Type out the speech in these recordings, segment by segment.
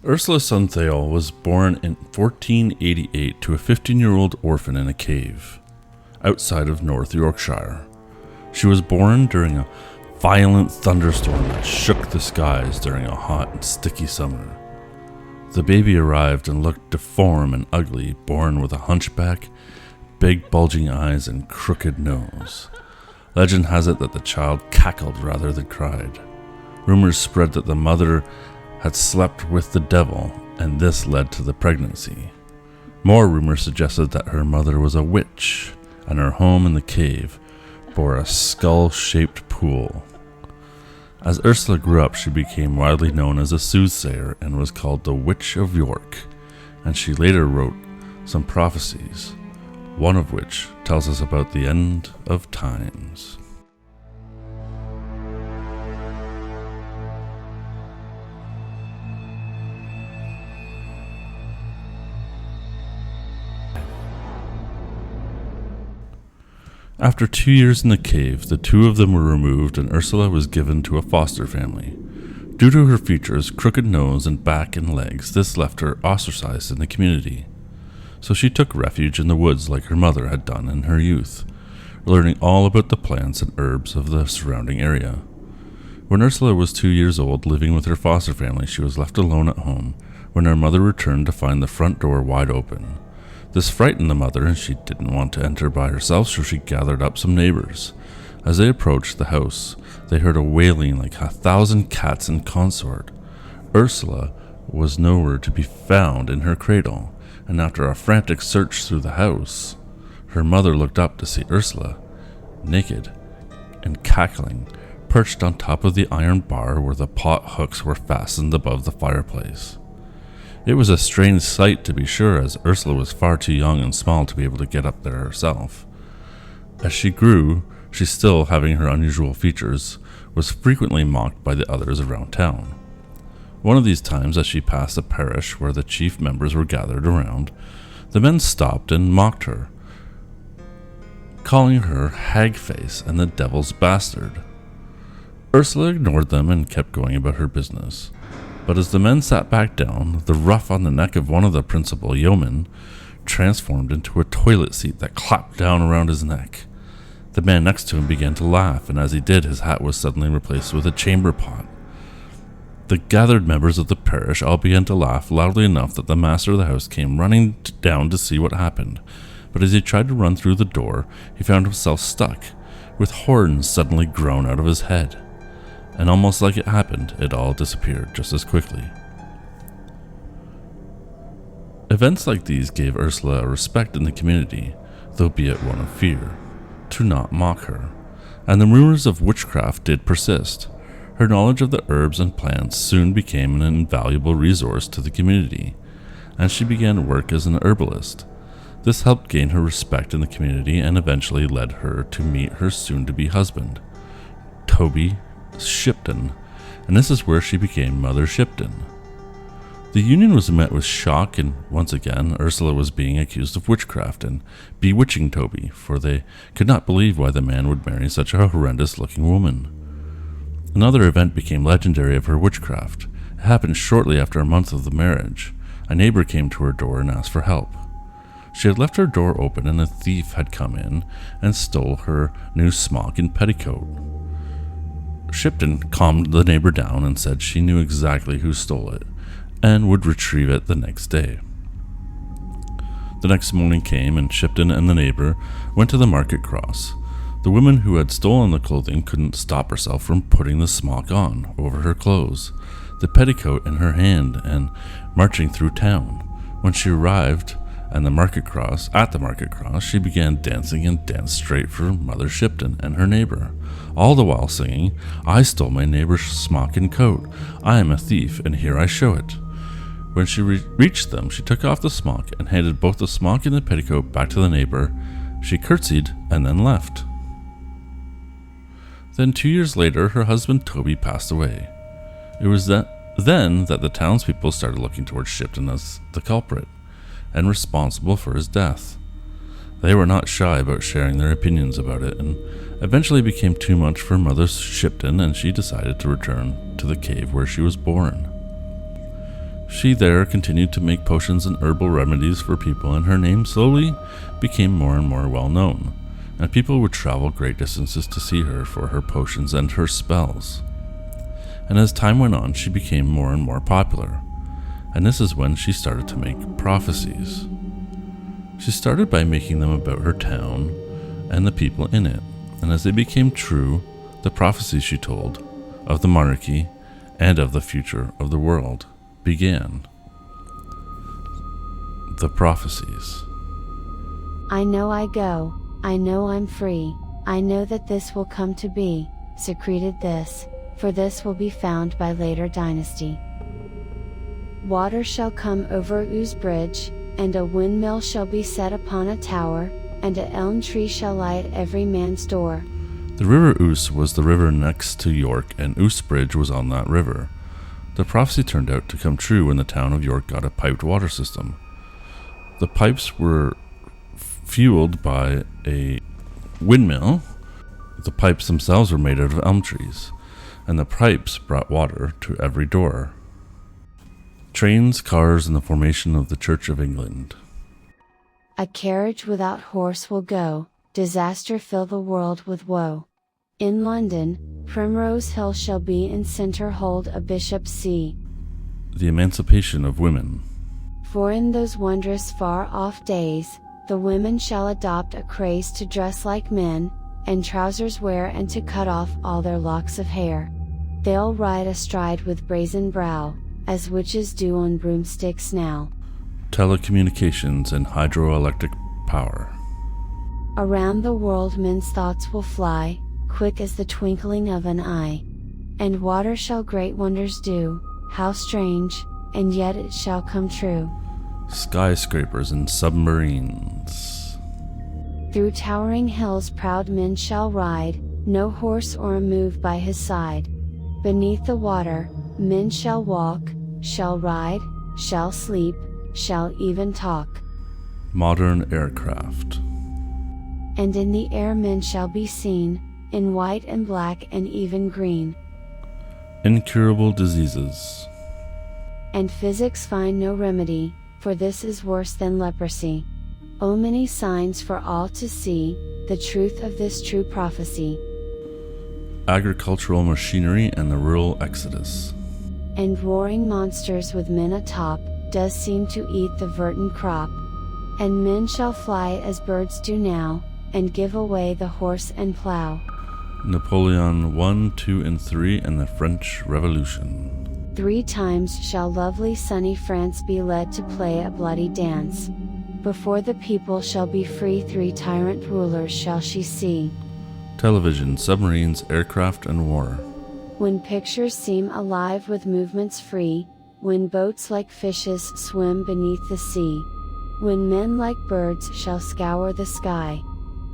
Ursula Sunthale was born in 1488 to a 15-year-old orphan in a cave outside of North Yorkshire. She was born during a violent thunderstorm that shook the skies during a hot and sticky summer. The baby arrived and looked deformed and ugly, born with a hunchback, big bulging eyes, and crooked nose. Legend has it that the child cackled rather than cried. Rumors spread that the mother had slept with the devil, and this led to the pregnancy. More rumors suggested that her mother was a witch, and her home in the cave bore a skull-shaped pool. As Ursula grew up, she became widely known as a soothsayer and was called the Witch of York, and she later wrote some prophecies, one of which tells us about the end of times. After 2 years in the cave, the two of them were removed and Ursula was given to a foster family. Due to her features, crooked nose and back and legs, this left her ostracized in the community. So she took refuge in the woods like her mother had done in her youth, learning all about the plants and herbs of the surrounding area. When Ursula was 2 years old, living with her foster family, she was left alone at home when her mother returned to find the front door wide open. This frightened the mother, and she didn't want to enter by herself, so she gathered up some neighbors. As they approached the house, they heard a wailing like 1,000 cats in consort. Ursula was nowhere to be found in her cradle, and after a frantic search through the house, her mother looked up to see Ursula, naked and cackling, perched on top of the iron bar where the pot hooks were fastened above the fireplace. It was a strange sight, to be sure, as Ursula was far too young and small to be able to get up there herself. As she grew, she still, having her unusual features, was frequently mocked by the others around town. One of these times, as she passed a parish where the chief members were gathered around, the men stopped and mocked her, calling her hag-face and the devil's bastard. Ursula ignored them and kept going about her business. But as the men sat back down, the ruff on the neck of one of the principal yeomen transformed into a toilet seat that clapped down around his neck. The man next to him began to laugh, and as he did, his hat was suddenly replaced with a chamber pot. The gathered members of the parish all began to laugh loudly enough that the master of the house came running down to see what happened. But as he tried to run through the door, he found himself stuck, with horns suddenly grown out of his head. And almost like it happened, it all disappeared just as quickly. Events like these gave Ursula a respect in the community, though be it one of fear, to not mock her, and the rumors of witchcraft did persist. Her knowledge of the herbs and plants soon became an invaluable resource to the community, and she began work as an herbalist. This helped gain her respect in the community and eventually led her to meet her soon-to-be husband, Toby Shipton, and this is where she became Mother Shipton. The union was met with shock, and once again Ursula was being accused of witchcraft and bewitching Toby, for they could not believe why the man would marry such a horrendous-looking woman. Another event became legendary of her witchcraft. It happened shortly after a month of the marriage. A neighbor came to her door and asked for help. She had left her door open, and a thief had come in and stole her new smock and petticoat. Shipton calmed the neighbor down and said she knew exactly who stole it and would retrieve it the next day. The next morning came, and Shipton and the neighbor went to the market cross. The woman who had stolen the clothing couldn't stop herself from putting the smock on over her clothes, the petticoat in her hand, and marching through town. When she arrived at the market cross, she began dancing and danced straight for Mother Shipton and her neighbor, all the while singing, "I stole my neighbor's smock and coat. I am a thief, and here I show it." When she reached them, she took off the smock and handed both the smock and the petticoat back to the neighbor. She curtsied and then left. Then 2 years later, her husband Toby passed away. It was then that the townspeople started looking towards Shipton as the culprit and responsible for his death. They were not shy about sharing their opinions about it, and eventually became too much for Mother Shipton, and she decided to return to the cave where she was born. She there continued to make potions and herbal remedies for people, and her name slowly became more and more well known, and people would travel great distances to see her for her potions and her spells. And as time went on, she became more and more popular, and this is when she started to make prophecies. She started by making them about her town and the people in it, and as they became true, the prophecies she told of the monarchy and of the future of the world began. The prophecies. I know I go, I know I'm free, I know that this will come to be, secreted this, for this will be found by later dynasty. Water shall come over Ouse Bridge, and a windmill shall be set upon a tower, and a elm tree shall lie at every man's door. The river Ouse was the river next to York, and Ouse Bridge was on that river. The prophecy turned out to come true when the town of York got a piped water system. The pipes were fueled by a windmill. The pipes themselves were made out of elm trees, and the pipes brought water to every door. Trains, cars, and the formation of the Church of England. A carriage without horse will go, disaster fill the world with woe. In London, Primrose Hill shall be in centre hold a bishop's see. The emancipation of women. For in those wondrous far-off days, the women shall adopt a craze to dress like men, and trousers wear and to cut off all their locks of hair. They'll ride astride with brazen brow, as witches do on broomsticks now. Telecommunications and hydroelectric power. Around the world men's thoughts will fly, quick as the twinkling of an eye. And water shall great wonders do, how strange, and yet it shall come true. Skyscrapers and submarines. Through towering hills proud men shall ride, no horse or a move by his side. Beneath the water, men shall walk, shall ride, shall sleep, shall even talk. Modern aircraft. And in the air men shall be seen, in white and black and even green. Incurable diseases. And physics find no remedy, for this is worse than leprosy. O many signs for all to see, the truth of this true prophecy. Agricultural machinery and the rural exodus. And roaring monsters with men atop, does seem to eat the verdant crop. And men shall fly as birds do now, and give away the horse and plow. Napoleon I, II, and III, and the French Revolution. 3 times shall lovely sunny France be led to play a bloody dance. Before the people shall be free 3 tyrant rulers shall she see. Television, submarines, aircraft, and war. When pictures seem alive with movements free, when boats like fishes swim beneath the sea, when men like birds shall scour the sky,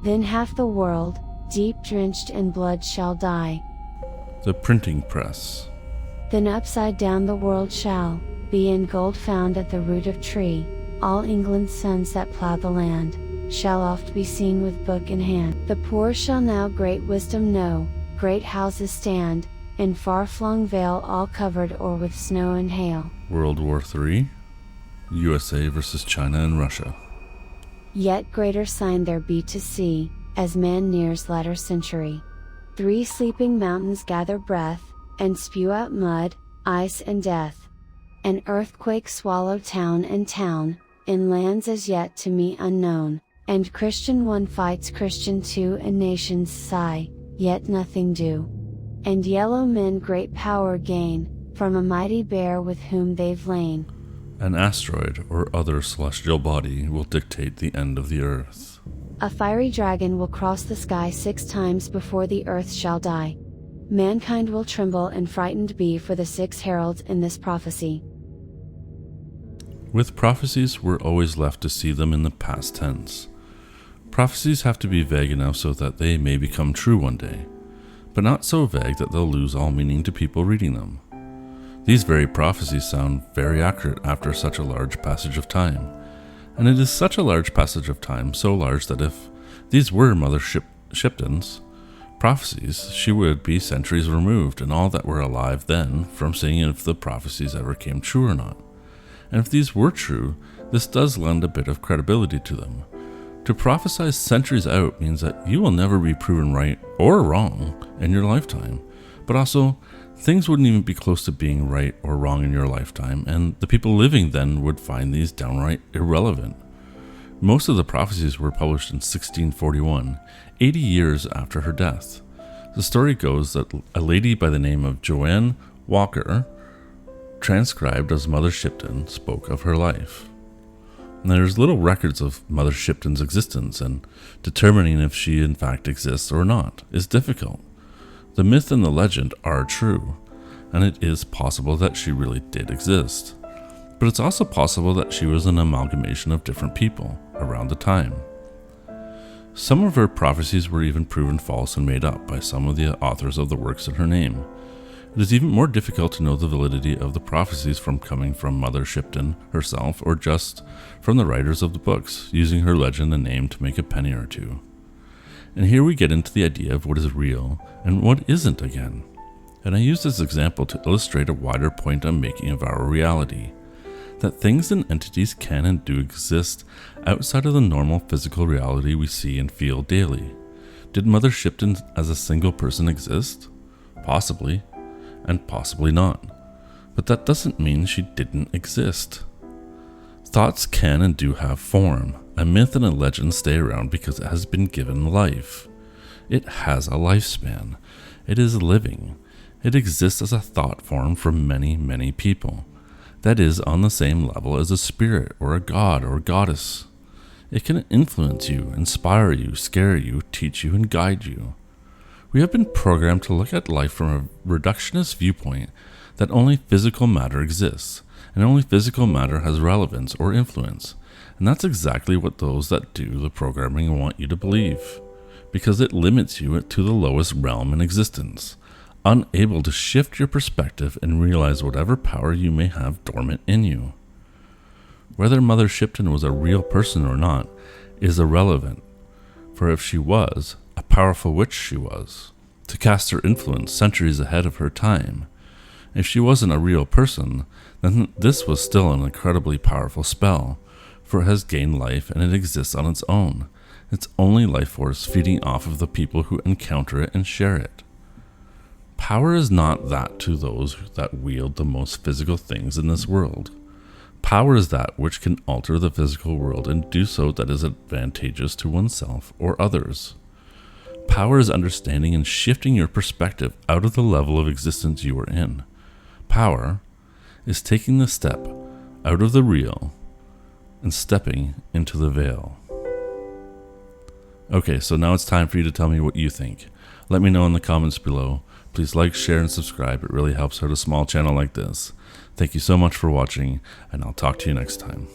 then half the world, deep drenched in blood shall die. The printing press. Then upside down the world shall be in gold found at the root of tree. All England's sons that plough the land shall oft be seen with book in hand. The poor shall now great wisdom know, great houses stand, in far-flung vale all covered o'er with snow and hail. World War III, USA versus China and Russia. Yet greater sign there be to see, as man nears latter century. 3 sleeping mountains gather breath, and spew out mud, ice and death. An earthquake swallow town and town, in lands as yet to me unknown, and Christian one fights Christian two, and nations sigh, yet nothing do. And yellow men great power gain, from a mighty bear with whom they've lain. An asteroid or other celestial body will dictate the end of the earth. A fiery dragon will cross the sky 6 times before the earth shall die. Mankind will tremble and frightened be for the 6 heralds in this prophecy. With prophecies, we're always left to see them in the past tense. Prophecies have to be vague enough so that they may become true one day, but not so vague that they'll lose all meaning to people reading them. These very prophecies sound very accurate after such a large passage of time, and it is such a large passage of time, so large that if these were Mother Shipton's prophecies, she would be centuries removed and all that were alive then from seeing if the prophecies ever came true or not. And if these were true, this does lend a bit of credibility to them. To prophesy centuries out means that you will never be proven right or wrong in your lifetime, but also things wouldn't even be close to being right or wrong in your lifetime, and the people living then would find these downright irrelevant. Most of the prophecies were published in 1641, 80 years after her death. The story goes that a lady by the name of Joanne Walker, transcribed as Mother Shipton, spoke of her life. Now, there's little records of Mother Shipton's existence, and determining if she in fact exists or not is difficult. The myth and the legend are true, and it is possible that she really did exist. But it's also possible that she was an amalgamation of different people around the time. Some of her prophecies were even proven false and made up by some of the authors of the works in her name. It is even more difficult to know the validity of the prophecies from coming from Mother Shipton herself or just from the writers of the books, using her legend and name to make a penny or two. And here we get into the idea of what is real and what isn't again. And I use this example to illustrate a wider point I'm making of our reality, that things and entities can and do exist outside of the normal physical reality we see and feel daily. Did Mother Shipton as a single person exist? Possibly. And possibly not. But that doesn't mean she didn't exist. Thoughts can and do have form. A myth and a legend stay around because it has been given life. It has a lifespan. It is living. It exists as a thought form for many, many people. That is on the same level as a spirit or a god or goddess. It can influence you, inspire you, scare you, teach you, and guide you. We have been programmed to look at life from a reductionist viewpoint that only physical matter exists, and only physical matter has relevance or influence. And that's exactly what those that do the programming want you to believe, because it limits you to the lowest realm in existence, unable to shift your perspective and realize whatever power you may have dormant in you. Whether Mother Shipton was a real person or not is irrelevant, for if she was, a powerful witch she was, to cast her influence centuries ahead of her time. If she wasn't a real person, then this was still an incredibly powerful spell, for it has gained life and it exists on its own, its only life force feeding off of the people who encounter it and share it. Power is not that to those that wield the most physical things in this world. Power is that which can alter the physical world and do so that is advantageous to oneself or others. Power is understanding and shifting your perspective out of the level of existence you are in. Power is taking the step out of the real and stepping into the veil. Okay, so now it's time for you to tell me what you think. Let me know in the comments below. Please like, share, and subscribe. It really helps out a small channel like this. Thank you so much for watching, and I'll talk to you next time.